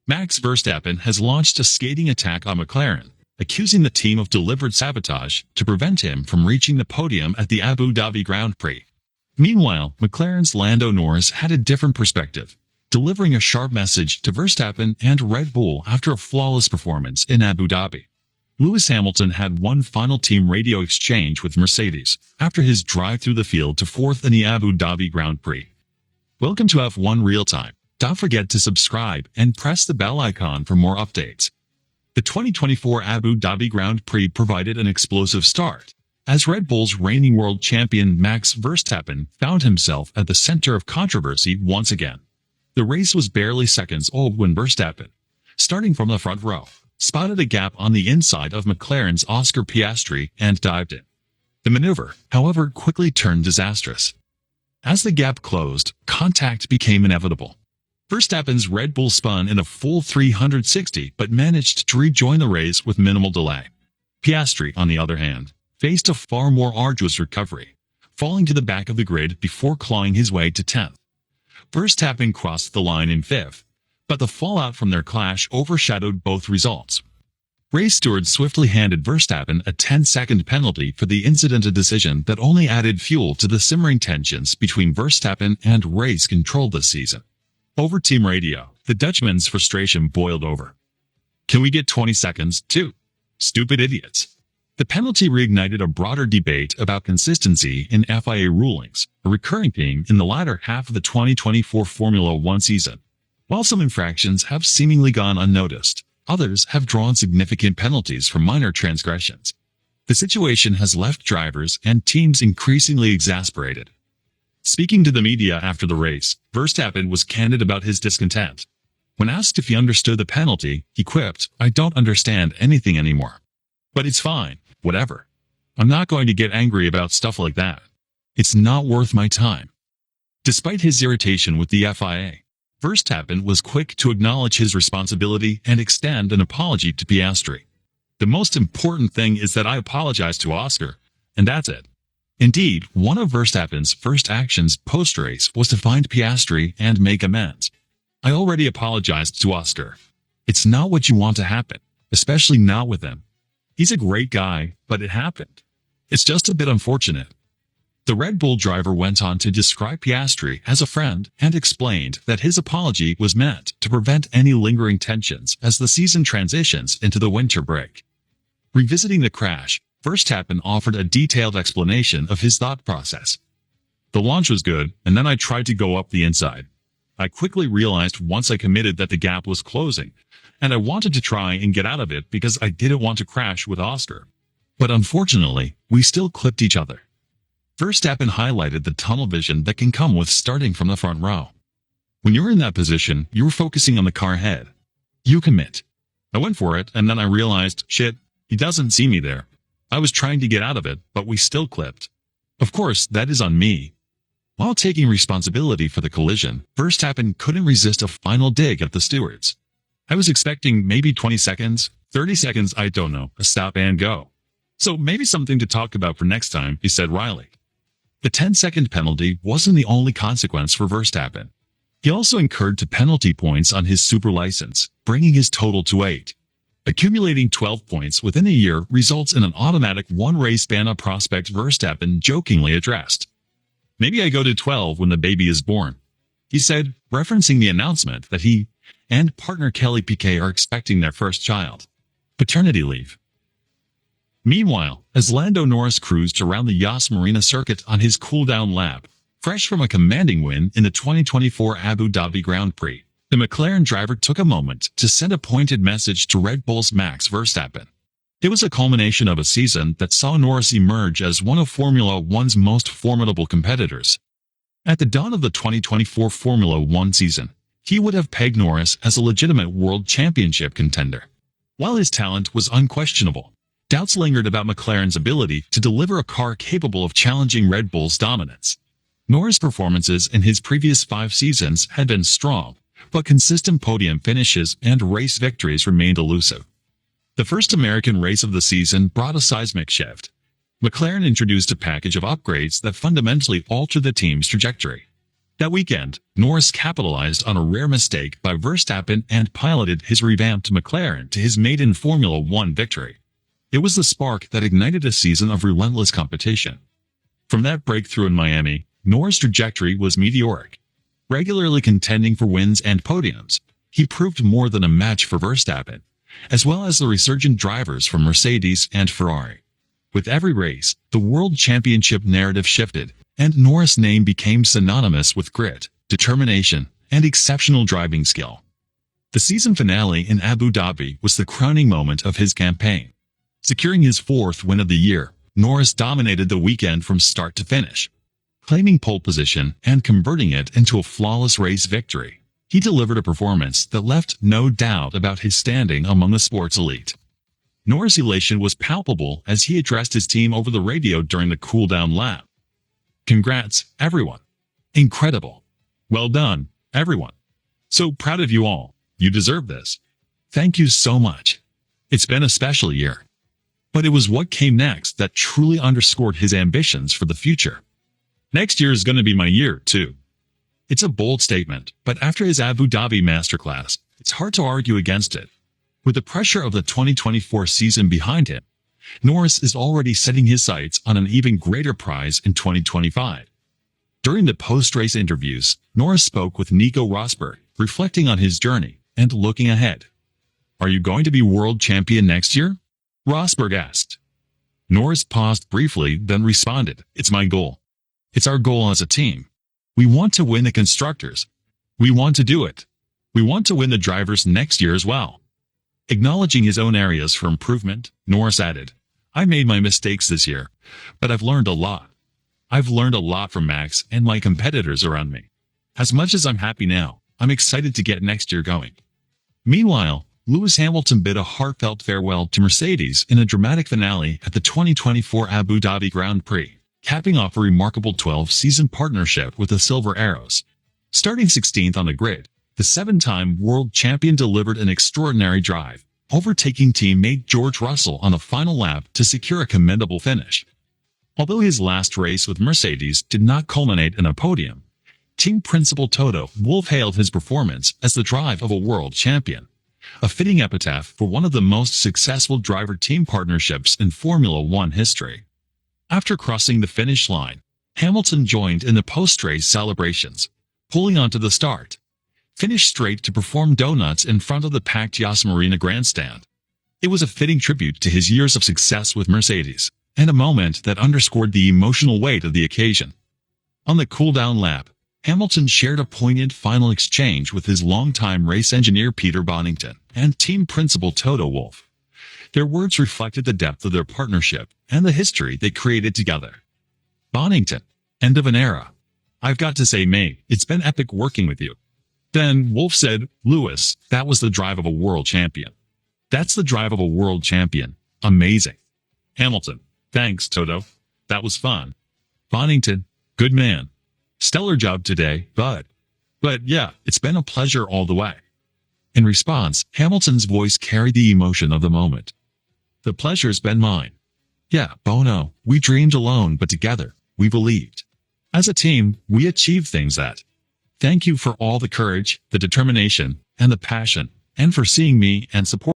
Max Verstappen has launched a scathing attack on McLaren, accusing the team of deliberate sabotage to prevent him from reaching the podium at the Abu Dhabi Grand Prix. Meanwhile, McLaren's Lando Norris had a different perspective, delivering a sharp message to Verstappen and Red Bull after a flawless performance in Abu Dhabi. Lewis Hamilton had one final team radio exchange with Mercedes after his drive through the field to fourth in the Abu Dhabi Grand Prix. Welcome to F1 Real Time. Don't forget to subscribe and press the bell icon for more updates. The 2024 Abu Dhabi Grand Prix provided an explosive start, as Red Bull's reigning world champion Max Verstappen found himself at the center of controversy once again. The race was barely seconds old when Verstappen, starting from the front row, spotted a gap on the inside of McLaren's Oscar Piastri and dived in. The maneuver, however, quickly turned disastrous. As the gap closed, contact became inevitable. Verstappen's Red Bull spun in a full 360 but managed to rejoin the race with minimal delay. Piastri, on the other hand, faced a far more arduous recovery, falling to the back of the grid before clawing his way to 10th. Verstappen crossed the line in 5th, but the fallout from their clash overshadowed both results. Race stewards swiftly handed Verstappen a 10-second penalty for the incident, a decision that only added fuel to the simmering tensions between Verstappen and race control this season. Over team radio, the Dutchman's frustration boiled over. "Can we get 20 seconds, too? Stupid idiots." The penalty reignited a broader debate about consistency in FIA rulings, a recurring theme in the latter half of the 2024 Formula One season. While some infractions have seemingly gone unnoticed, others have drawn significant penalties for minor transgressions. The situation has left drivers and teams increasingly exasperated. Speaking to the media after the race, Verstappen was candid about his discontent. When asked if he understood the penalty, he quipped, "I don't understand anything anymore. But it's fine, whatever. I'm not going to get angry about stuff like that. It's not worth my time." Despite his irritation with the FIA, Verstappen was quick to acknowledge his responsibility and extend an apology to Piastri. "The most important thing is that I apologize to Oscar, and that's it." Indeed, one of Verstappen's first actions post-race was to find Piastri and make amends. "I already apologized to Oscar. It's not what you want to happen, especially not with him. He's a great guy, but it happened. It's just a bit unfortunate." The Red Bull driver went on to describe Piastri as a friend and explained that his apology was meant to prevent any lingering tensions as the season transitions into the winter break. Revisiting the crash, Verstappen offered a detailed explanation of his thought process. "The launch was good, and then I tried to go up the inside. I quickly realized once I committed that the gap was closing, and I wanted to try and get out of it because I didn't want to crash with Oscar. But unfortunately, we still clipped each other." Verstappen highlighted the tunnel vision that can come with starting from the front row. "When you're in that position, you're focusing on the car ahead. You commit. I went for it, and then I realized, shit, he doesn't see me there. I was trying to get out of it, but we still clipped. Of course, that is on me." While taking responsibility for the collision, Verstappen couldn't resist a final dig at the stewards. "I was expecting maybe 20 seconds, 30 seconds, I don't know, a stop and go. So maybe something to talk about for next time," he said wryly. The 10-second penalty wasn't the only consequence for Verstappen. He also incurred 2 penalty points on his super license, bringing his total to 8. Accumulating 12 points within a year results in an automatic one-race ban, a prospect Verstappen jokingly addressed. "Maybe I go to 12 when the baby is born," he said, referencing the announcement that he and partner Kelly Piquet are expecting their first child. Paternity leave. Meanwhile, as Lando Norris cruised around the Yas Marina circuit on his cool-down lap, fresh from a commanding win in the 2024 Abu Dhabi Grand Prix, the McLaren driver took a moment to send a pointed message to Red Bull's Max Verstappen. It was a culmination of a season that saw Norris emerge as one of Formula One's most formidable competitors. At the dawn of the 2024 Formula One season, he would have pegged Norris as a legitimate world championship contender. While his talent was unquestionable, doubts lingered about McLaren's ability to deliver a car capable of challenging Red Bull's dominance. Norris' performances in his previous 5 seasons had been strong, but consistent podium finishes and race victories remained elusive. The first American race of the season brought a seismic shift. McLaren introduced a package of upgrades that fundamentally altered the team's trajectory. That weekend, Norris capitalized on a rare mistake by Verstappen and piloted his revamped McLaren to his maiden Formula One victory. It was the spark that ignited a season of relentless competition. From that breakthrough in Miami, Norris' trajectory was meteoric. Regularly contending for wins and podiums, he proved more than a match for Verstappen, as well as the resurgent drivers from Mercedes and Ferrari. With every race, the World Championship narrative shifted, and Norris' name became synonymous with grit, determination, and exceptional driving skill. The season finale in Abu Dhabi was the crowning moment of his campaign. Securing his fourth win of the year, Norris dominated the weekend from start to finish. Claiming pole position and converting it into a flawless race victory, he delivered a performance that left no doubt about his standing among the sport's elite. Norris' elation was palpable as he addressed his team over the radio during the cool-down lap. "Congrats, everyone. Incredible. Well done, everyone. So proud of you all. You deserve this. Thank you so much. It's been a special year." But it was what came next that truly underscored his ambitions for the future. "Next year is going to be my year, too." It's a bold statement, but after his Abu Dhabi masterclass, it's hard to argue against it. With the pressure of the 2024 season behind him, Norris is already setting his sights on an even greater prize in 2025. During the post-race interviews, Norris spoke with Nico Rosberg, reflecting on his journey and looking ahead. "Are you going to be world champion next year?" Rosberg asked. Norris paused briefly, then responded, "It's my goal. It's our goal as a team. We want to win the constructors. We want to do it. We want to win the drivers next year as well." Acknowledging his own areas for improvement, Norris added, "I made my mistakes this year, but I've learned a lot. I've learned a lot from Max and my competitors around me. As much as I'm happy now, I'm excited to get next year going." Meanwhile, Lewis Hamilton bid a heartfelt farewell to Mercedes in a dramatic finale at the 2024 Abu Dhabi Grand Prix, capping off a remarkable 12-season partnership with the Silver Arrows. Starting 16th on the grid, the seven-time world champion delivered an extraordinary drive, overtaking teammate George Russell on the final lap to secure a commendable finish. Although his last race with Mercedes did not culminate in a podium, team principal Toto Wolff hailed his performance as the drive of a world champion, a fitting epitaph for one of the most successful driver-team partnerships in Formula One history. After crossing the finish line, Hamilton joined in the post-race celebrations, pulling onto the start, finished straight to perform donuts in front of the packed Yas Marina grandstand. It was a fitting tribute to his years of success with Mercedes, and a moment that underscored the emotional weight of the occasion. On the cool-down lap, Hamilton shared a poignant final exchange with his longtime race engineer Peter Bonington and team principal Toto Wolff. Their words reflected the depth of their partnership and the history they created together. "Bonington, end of an era. I've got to say, mate, it's been epic working with you." Then Wolff said, "Lewis, that was the drive of a world champion. That's the drive of a world champion. Amazing." Hamilton, "Thanks, Toto. That was fun." Bonington, "Good man. Stellar job today, but yeah, it's been a pleasure all the way." In response, Hamilton's voice carried the emotion of the moment. "The pleasure's been mine. Yeah, Bono, we dreamed alone, but together, we believed. As a team, we achieved things that. Thank you for all the courage, the determination, and the passion, and for seeing me and supporting